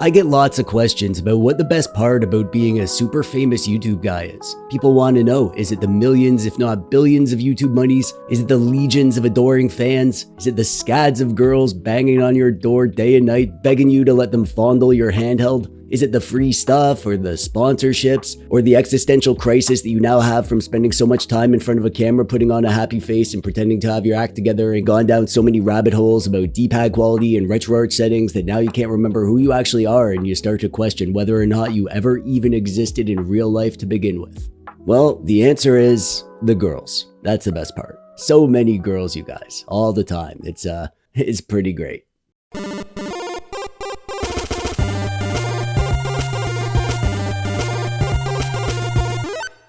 I get lots of questions about what the best part about being a super famous YouTube guy is. People want to know, is it the millions if not billions of YouTube monies? Is it the legions of adoring fans? Is it the scads of girls banging on your door day and night begging you to let them fondle your handheld? Is it the free stuff or the sponsorships or the existential crisis that you now have from spending so much time in front of a camera putting on a happy face and pretending to have your act together and gone down so many rabbit holes about D-pad quality and RetroArt settings that now you can't remember who you actually are and you start to question whether or not you ever even existed in real life to begin with? Well, the answer is the girls. That's the best part. So many girls, you guys, all the time. It's pretty great.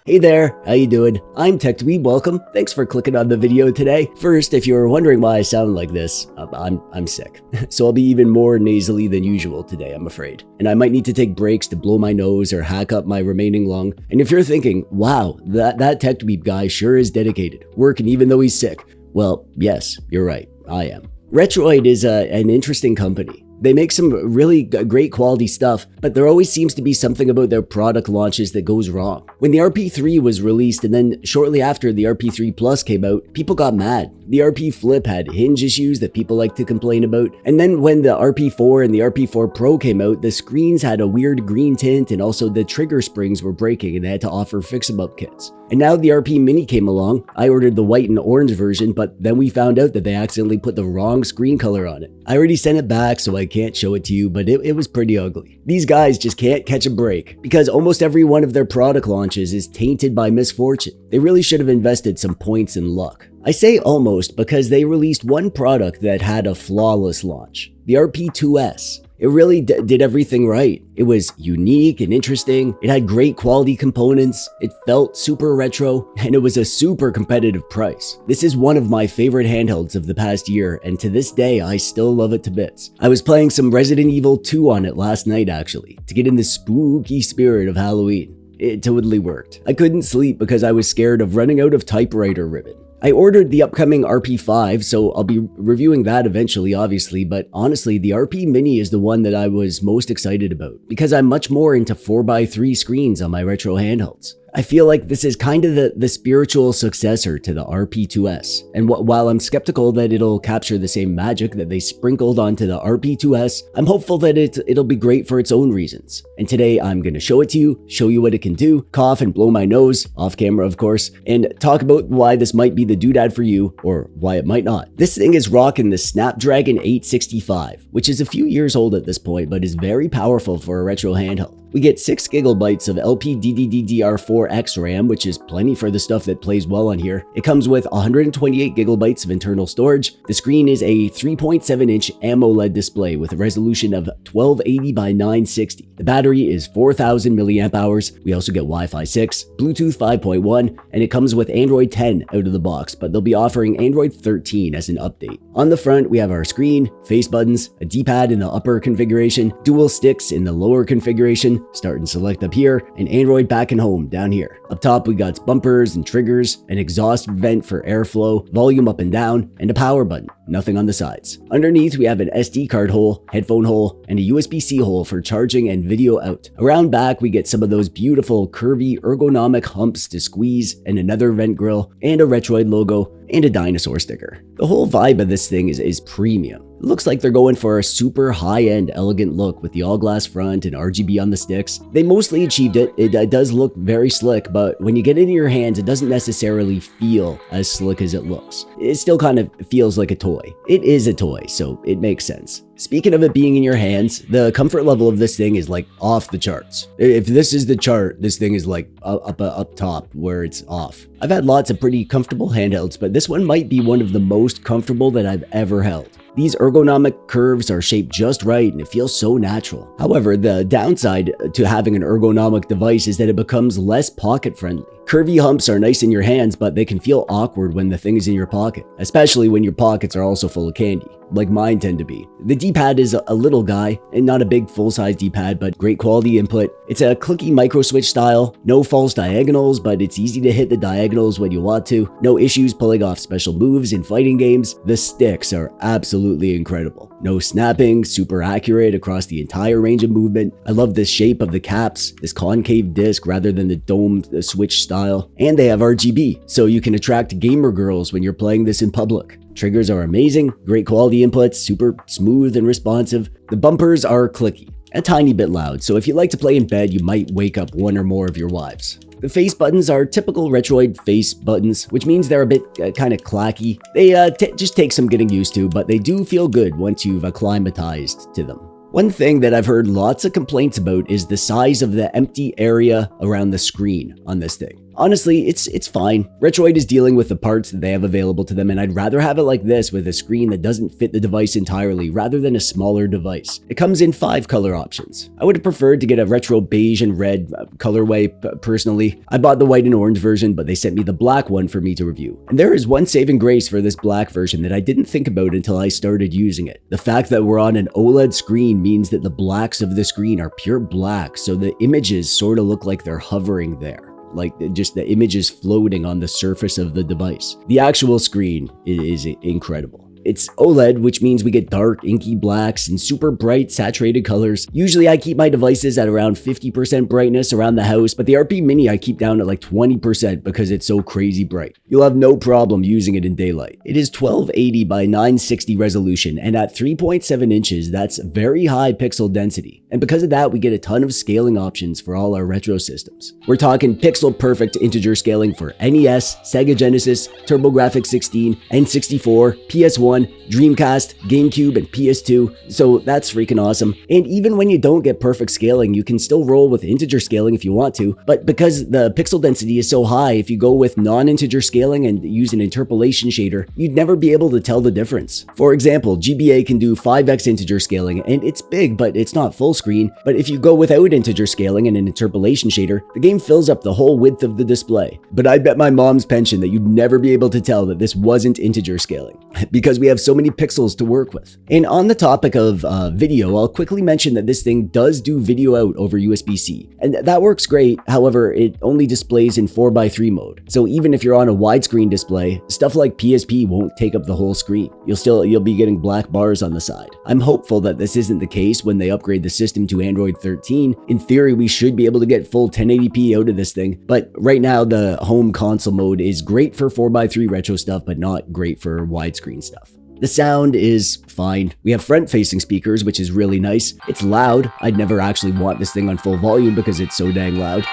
Hey there, how you doing? I'm TechDweeb, welcome. Thanks for clicking on the video today. First, if you're wondering why I sound like this, I'm sick. So I'll be even more nasally than usual today, I'm afraid. And I might need to take breaks to blow my nose or hack up my remaining lung. And if you're thinking, wow, that TechDweeb guy sure is dedicated, working even though he's sick. Well, yes, you're right, I am. Retroid is an interesting company. They make some really great quality stuff, but there always seems to be something about their product launches that goes wrong. When the RP3 was released and then shortly after the RP3 Plus came out, people got mad. The RP Flip had hinge issues that people like to complain about. And then when the RP4 and the RP4 Pro came out, the screens had a weird green tint and also the trigger springs were breaking and they had to offer fix-em-up kits. And now the RP Mini came along. I ordered the white and orange version, but then we found out that they accidentally put the wrong screen color on it. I already sent it back, so I can't show it to you, but it was pretty ugly. These guys just can't catch a break because almost every one of their product launches is tainted by misfortune. They really should have invested some points in luck. I say almost because they released one product that had a flawless launch, the RP2S. It really did everything right. It was unique and interesting. It had great quality components. It felt super retro, and it was a super competitive price. This is one of my favorite handhelds of the past year, and to this day, I still love it to bits. I was playing some Resident Evil 2 on it last night, actually, to get in the spooky spirit of Halloween. It totally worked. I couldn't sleep because I was scared of running out of typewriter ribbon. I ordered the upcoming RP5, so I'll be reviewing that eventually, obviously, but honestly, the RP Mini is the one that I was most excited about because I'm much more into 4x3 screens on my retro handhelds. I feel like this is kind of the spiritual successor to the RP2S, and while I'm skeptical that it'll capture the same magic that they sprinkled onto the RP2S, I'm hopeful that it'll be great for its own reasons. And today I'm going to show it to you, show you what it can do, cough and blow my nose, off camera of course, and talk about why this might be the doodad for you, or why it might not. This thing is rocking the Snapdragon 865, which is a few years old at this point, but is very powerful for a retro handheld. We get 6 GB of LPDDR4X RAM, which is plenty for the stuff that plays well on here. It comes with 128 GB of internal storage. The screen is a 3.7-inch AMOLED display with a resolution of 1280 by 960. The battery is 4000 mAh. We also get Wi-Fi 6, Bluetooth 5.1, and it comes with Android 10 out of the box, but they'll be offering Android 13 as an update. On the front, we have our screen, face buttons, a D-pad in the upper configuration, dual sticks in the lower configuration, start and select up here, and Android back and home down here. Up top we got bumpers and triggers, an exhaust vent for airflow, volume up and down, and a power button, nothing on the sides. Underneath we have an SD card hole, headphone hole, and a USB-C hole for charging and video out. Around back we get some of those beautiful curvy ergonomic humps to squeeze, and another vent grill, and a Retroid logo, and a dinosaur sticker. The whole vibe of this thing is premium. It looks like they're going for a super high-end, elegant look with the all-glass front and RGB on the sticks. They mostly achieved it. It does look very slick, but when you get it in your hands, it doesn't necessarily feel as slick as it looks. It still kind of feels like a toy. It is a toy, so it makes sense. Speaking of it being in your hands, the comfort level of this thing is like off the charts. If this is the chart, this thing is like up top where it's off. I've had lots of pretty comfortable handhelds, but this one might be one of the most comfortable that I've ever held. These ergonomic curves are shaped just right and it feels so natural. However, the downside to having an ergonomic device is that it becomes less pocket friendly. Curvy humps are nice in your hands, but they can feel awkward when the thing is in your pocket, especially when your pockets are also full of candy, like mine tend to be. The D-pad is a little guy, and not a big full-size D-pad, but great quality input. It's a clicky micro switch style, no false diagonals, but it's easy to hit the diagonals when you want to. No issues pulling off special moves in fighting games. The sticks are absolutely absolutely incredible. No snapping, super accurate across the entire range of movement. I love the shape of the caps, this concave disc rather than the domed Switch style. And they have RGB, so you can attract gamer girls when you're playing this in public. Triggers are amazing, great quality inputs, super smooth and responsive. The bumpers are clicky, a tiny bit loud, so if you like to play in bed, you might wake up one or more of your wives. The face buttons are typical Retroid face buttons, which means they're a bit kind of clacky. They just take some getting used to, but they do feel good once you've acclimatized to them. One thing that I've heard lots of complaints about is the size of the empty area around the screen on this thing. Honestly, it's fine. Retroid is dealing with the parts that they have available to them, and I'd rather have it like this with a screen that doesn't fit the device entirely rather than a smaller device. It comes in 5 color options. I would have preferred to get a retro beige and red colorway personally. I bought the white and orange version, but they sent me the black one for me to review. And there is one saving grace for this black version that I didn't think about until I started using it. The fact that we're on an OLED screen means that the blacks of the screen are pure black, so the images sort of look like they're hovering there. Like just the images floating on the surface of the device. The actual screen is incredible. It's OLED, which means we get dark, inky blacks and super bright, saturated colors. Usually I keep my devices at around 50% brightness around the house, but the RP Mini I keep down at like 20% because it's so crazy bright. You'll have no problem using it in daylight. It is 1280 by 960 resolution, and at 3.7 inches, that's very high pixel density. And because of that, we get a ton of scaling options for all our retro systems. We're talking pixel perfect integer scaling for NES, Sega Genesis, TurboGrafx-16, N64, PS1, Dreamcast, Gamecube, and PS2, so that's freaking awesome. And even when you don't get perfect scaling, you can still roll with integer scaling if you want to, but because the pixel density is so high, if you go with non-integer scaling and use an interpolation shader, you'd never be able to tell the difference. For example, GBA can do 5x integer scaling, and it's big, but it's not full screen, but if you go without integer scaling and an interpolation shader, the game fills up the whole width of the display. But I bet my mom's pension that you'd never be able to tell that this wasn't integer scaling, because we have so many pixels to work with. And on the topic of video, I'll quickly mention that this thing does do video out over USB-C, and that works great. However, it only displays in 4:3 mode. So even if you're on a widescreen display, stuff like PSP won't take up the whole screen. You'll be getting black bars on the side. I'm hopeful that this isn't the case when they upgrade the system to Android 13. In theory, we should be able to get full 1080p out of this thing, but right now the home console mode is great for 4:3 retro stuff, but not great for widescreen stuff. The sound is fine. We have front-facing speakers, which is really nice. It's loud. I'd never actually want this thing on full volume because it's so dang loud.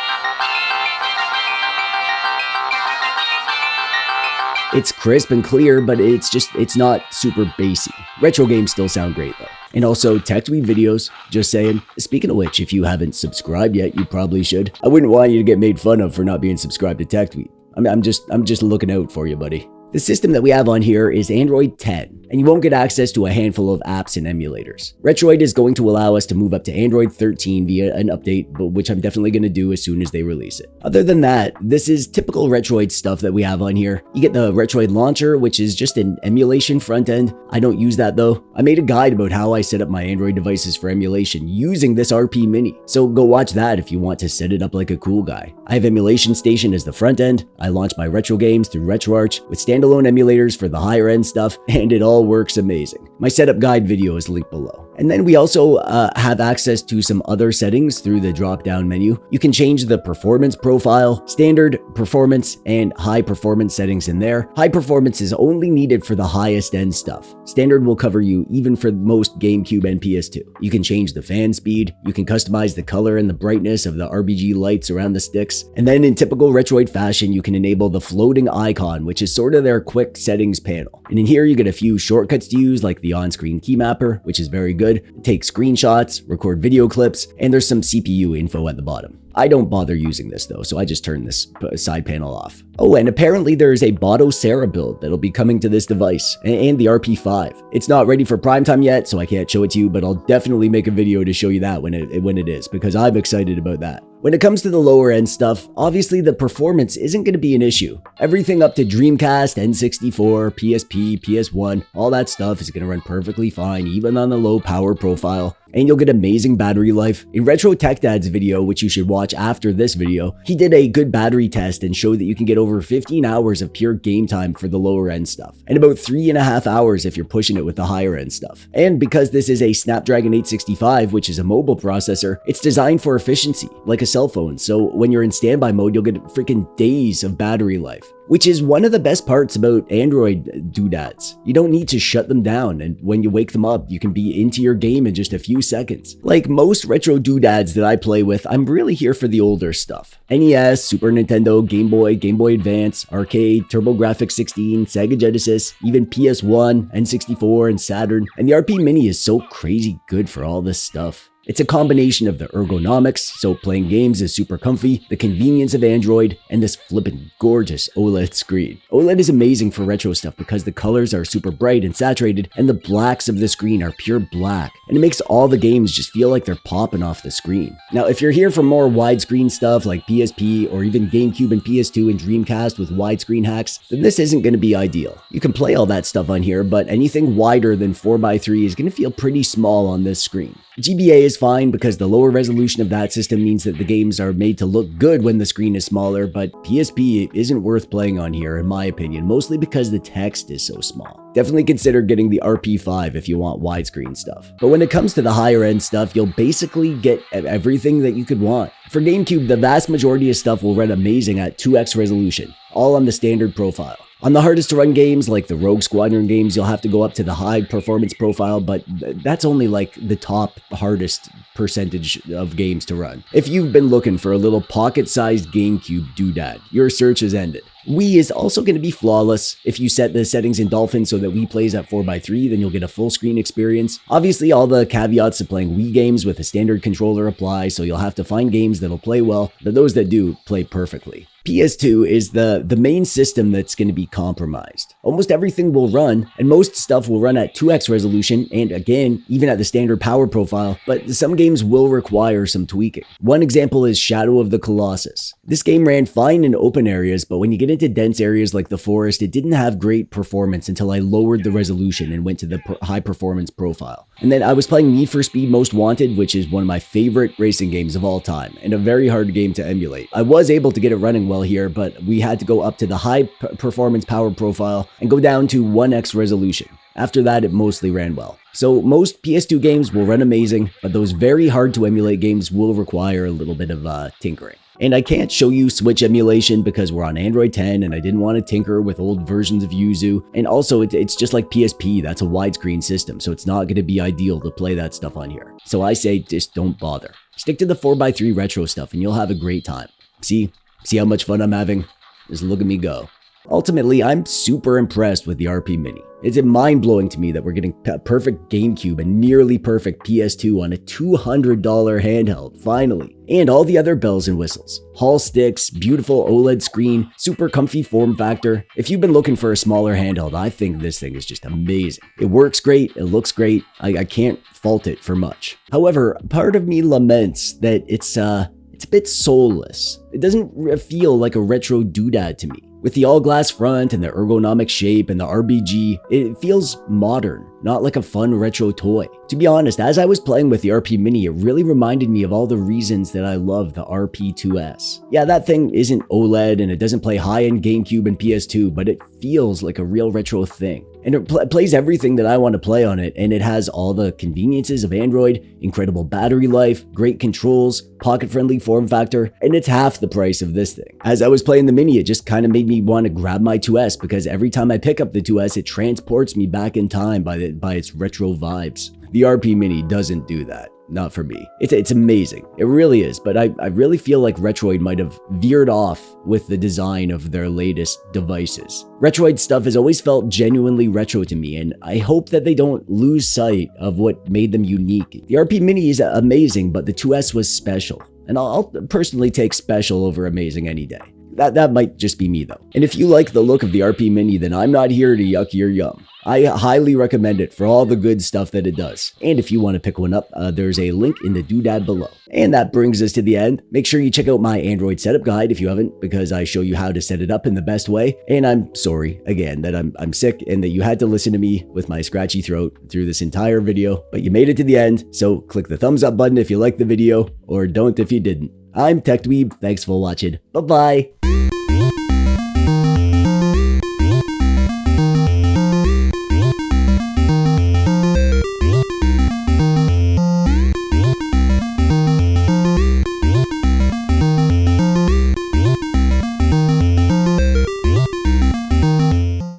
It's crisp and clear, but it's not super bassy. Retro games still sound great though. And also TechDweeb videos, just saying. Speaking of which, if you haven't subscribed yet, you probably should. I wouldn't want you to get made fun of for not being subscribed to TechDweeb. I'm just looking out for you, buddy. The system that we have on here is Android 10, and you won't get access to a handful of apps and emulators. Retroid is going to allow us to move up to Android 13 via an update, which I'm definitely going to do as soon as they release it. Other than that, this is typical Retroid stuff that we have on here. You get the Retroid launcher, which is just an emulation front end. I don't use that though. I made a guide about how I set up my Android devices for emulation using this RP Mini, so go watch that if you want to set it up like a cool guy. I have Emulation Station as the front end. I launch my retro games through RetroArch with standalone emulators for the higher end stuff, and it all works amazing. My setup guide video is linked below. And then we also have access to some other settings through the drop-down menu. You can change the performance profile, standard, performance, and high performance settings in there. High performance is only needed for the highest end stuff. Standard will cover you even for most GameCube and PS2. You can change the fan speed, you can customize the color and the brightness of the RGB lights around the sticks, and then in typical Retroid fashion, you can enable the floating icon, which is sort of their quick settings panel. And in here, you get a few shortcuts to use, like the on-screen key mapper, which is very good. Take screenshots, record video clips, and there's some CPU info at the bottom. I don't bother using this though, so I just turn this side panel off. Oh, and apparently there's a Boto Sarah build that'll be coming to this device, and the RP5. It's not ready for prime time yet, so I can't show it to you, but I'll definitely make a video to show you that when it is, because I'm excited about that. When it comes to the lower end stuff, obviously the performance isn't going to be an issue. Everything up to Dreamcast, N64, PSP, PS1, all that stuff is going to run perfectly fine, even on the low power profile. And you'll get amazing battery life. In Retro Tech Dad's video, which you should watch after this video, he did a good battery test and showed that you can get over 15 hours of pure game time for the lower end stuff, and about 3.5 hours if you're pushing it with the higher end stuff. And because this is a Snapdragon 865, which is a mobile processor, it's designed for efficiency, like a cell phone, so when you're in standby mode, you'll get freaking days of battery life. Which is one of the best parts about Android doodads. You don't need to shut them down, and when you wake them up, you can be into your game in just a few seconds. Like most retro doodads that I play with, I'm really here for the older stuff. NES, Super Nintendo, Game Boy Advance, Arcade, TurboGrafx 16, Sega Genesis, even PS1, N64, and Saturn. And the RP Mini is so crazy good for all this stuff. It's a combination of the ergonomics, so playing games is super comfy, the convenience of Android, and this flippin' gorgeous OLED screen. OLED is amazing for retro stuff because the colors are super bright and saturated, and the blacks of the screen are pure black, and it makes all the games just feel like they're popping off the screen. Now, if you're here for more widescreen stuff like PSP or even Gamecube and PS2 and Dreamcast with widescreen hacks, then this isn't going to be ideal. You can play all that stuff on here, but anything wider than 4x3 is going to feel pretty small on this screen. GBA is fine because the lower resolution of that system means that the games are made to look good when the screen is smaller, but PSP isn't worth playing on here in my opinion, mostly because the text is so small. Definitely consider getting the RP5 if you want widescreen stuff. But when it comes to the higher end stuff, you'll basically get everything that you could want. For Gamecube, the vast majority of stuff will run amazing at 2x resolution, all on the standard profile. On the hardest to run games, like the Rogue Squadron games, you'll have to go up to the high performance profile, but that's only like the top hardest percentage of games to run. If you've been looking for a little pocket-sized Gamecube doodad, your search has ended. Wii is also going to be flawless. If you set the settings in Dolphin so that Wii plays at 4x3, then you'll get a full screen experience. Obviously, all the caveats of playing Wii games with a standard controller apply, so you'll have to find games that'll play well, but those that do, play perfectly. PS2 is the main system that's going to be compromised. Almost everything will run, and most stuff will run at 2x resolution, and again, even at the standard power profile, but some games will require some tweaking. One example is Shadow of the Colossus. This game ran fine in open areas, but when you get into dense areas like the forest, it didn't have great performance until I lowered the resolution and went to the high performance profile. And then I was playing Need for Speed Most Wanted, which is one of my favorite racing games of all time, and a very hard game to emulate. I was able to get it running well here, but we had to go up to the high performance power profile and go down to 1x resolution. After that, it mostly ran well. So most PS2 games will run amazing, but those very hard to emulate games will require a little bit of tinkering. And I can't show you Switch emulation because we're on Android 10 and I didn't want to tinker with old versions of Yuzu. And also it's just like PSP, that's a widescreen system, so it's not going to be ideal to play that stuff on here. So I say just don't bother. Stick to the 4x3 retro stuff and you'll have a great time. See how much fun I'm having? Just look at me go. Ultimately, I'm super impressed with the RP Mini. It's mind-blowing to me that we're getting a perfect GameCube and nearly perfect PS2 on a $200 handheld, finally. And all the other bells and whistles. Hall sticks, beautiful OLED screen, super comfy form factor. If you've been looking for a smaller handheld, I think this thing is just amazing. It works great, it looks great, I can't fault it for much. However, part of me laments that it's a bit soulless. It doesn't feel like a retro doodad to me. With the all-glass front and the ergonomic shape and the RBG, it feels modern, not like a fun retro toy. To be honest, as I was playing with the RP Mini, it really reminded me of all the reasons that I love the RP2S. Yeah, that thing isn't OLED and it doesn't play high-end GameCube and PS2, but it feels like a real retro thing. And it plays everything that I want to play on it, and it has all the conveniences of Android, incredible battery life, great controls, pocket-friendly form factor, and it's half the price of this thing. As I was playing the Mini, it just kind of made me want to grab my 2S because every time I pick up the 2S, it transports me back in time by its retro vibes. The RP Mini doesn't do that. Not for me. It's amazing. It really is, but I really feel like Retroid might have veered off with the design of their latest devices. Retroid stuff has always felt genuinely retro to me, and I hope that they don't lose sight of what made them unique. The RP Mini is amazing, but the 2S was special, and I'll personally take special over amazing any day. That might just be me though. And if you like the look of the RP Mini, then I'm not here to yuck your yum. I highly recommend it for all the good stuff that it does. And if you want to pick one up, there's a link in the doodad below. And that brings us to the end. Make sure you check out my Android setup guide if you haven't, because I show you how to set it up in the best way. And I'm sorry again that I'm sick and that you had to listen to me with my scratchy throat through this entire video, but you made it to the end. So click the thumbs up button if you liked the video, or don't if you didn't. I'm TechDweeb. Thanks for watching. Bye-bye.